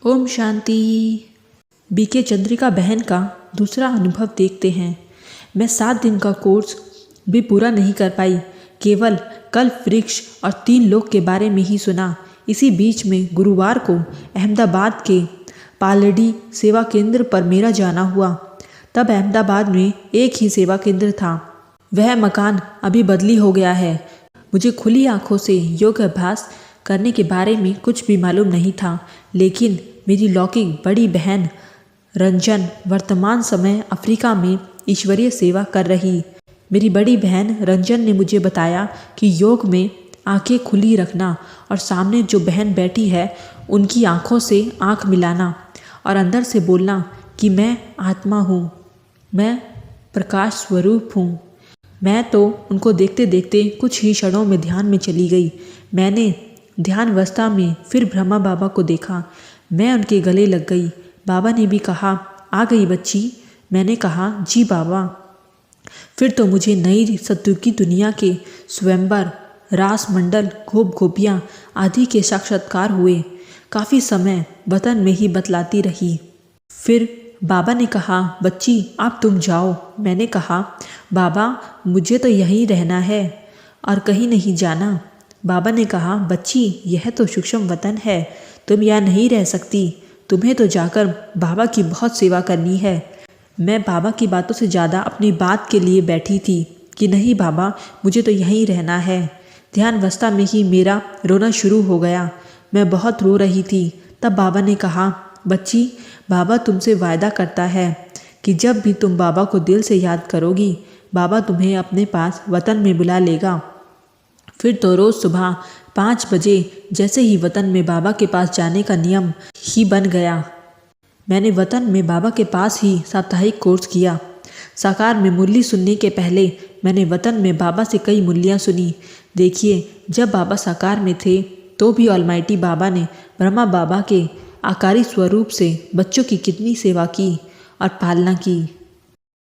Om Shanti. BK Chandrika बहन का दूसरा अनुभव देखते हैं। मैं 7 दिन का कोर्स भी पूरा नहीं कर पाई, केवल कल्प वृक्ष और 3 लोग के बारे में ही सुना। इसी बीच में गुरुवार को अहमदाबाद के पालड़ी सेवा केंद्र पर मेरा जाना हुआ। तब अहमदाबाद में एक ही सेवा केंद्र था। वह मकान अभी बदली हो गया है। मुझे खुली आंखों से योग अभ्यास करने के बारे में कुछ भी मालूम नहीं था, लेकिन मेरी लौकिक बड़ी बहन रंजन वर्तमान समय अफ्रीका में ईश्वरीय सेवा कर रही। मेरी बड़ी बहन रंजन ने मुझे बताया कि योग में आंखें खुली रखना और सामने जो बहन बैठी है उनकी आंखों से आंख मिलाना और अंदर से बोलना कि मैं आत्मा हूँ, मैं प्रकाश स्वरूप हूँ। मैं तो उनको देखते देखते कुछ ही क्षणों में ध्यान में चली गई। मैंने ध्यान अवस्था में फिर ब्रह्मा बाबा को देखा। मैं उनके गले लग गई। बाबा ने भी कहा, आ गई बच्ची। मैंने कहा, जी बाबा। फिर तो मुझे नई सत्युग की दुनिया के स्वयंवर, रास मंडल, गोप गोपियाँ आदि के साक्षात्कार हुए। काफ़ी समय वतन में ही बतलाती रही। फिर बाबा ने कहा, बच्ची अब तुम जाओ। मैंने कहा, बाबा मुझे तो यहीं रहना है और कहीं नहीं जाना। बाबा ने कहा, बच्ची यह तो सूक्ष्म वतन है, तुम यहाँ नहीं रह सकती, तुम्हें तो जाकर बाबा की बहुत सेवा करनी है। मैं बाबा की बातों से ज़्यादा अपनी बात के लिए बैठी थी कि नहीं बाबा मुझे तो यहीं रहना है। ध्यान अवस्था में ही मेरा रोना शुरू हो गया। मैं बहुत रो रही थी। तब बाबा ने कहा, बच्ची बाबा तुमसे वायदा करता है कि जब भी तुम बाबा को दिल से याद करोगी, बाबा तुम्हें अपने पास वतन में बुला लेगा। फिर तो रोज़ सुबह 5 बजे जैसे ही वतन में बाबा के पास जाने का नियम ही बन गया। मैंने वतन में बाबा के पास ही साप्ताहिक कोर्स किया। साकार में मुरली सुनने के पहले मैंने वतन में बाबा से कई मुरलियाँ सुनी। देखिए, जब बाबा साकार में थे तो भी ऑलमाइटी बाबा ने ब्रह्मा बाबा के आकारी स्वरूप से बच्चों की कितनी सेवा की और पालना की।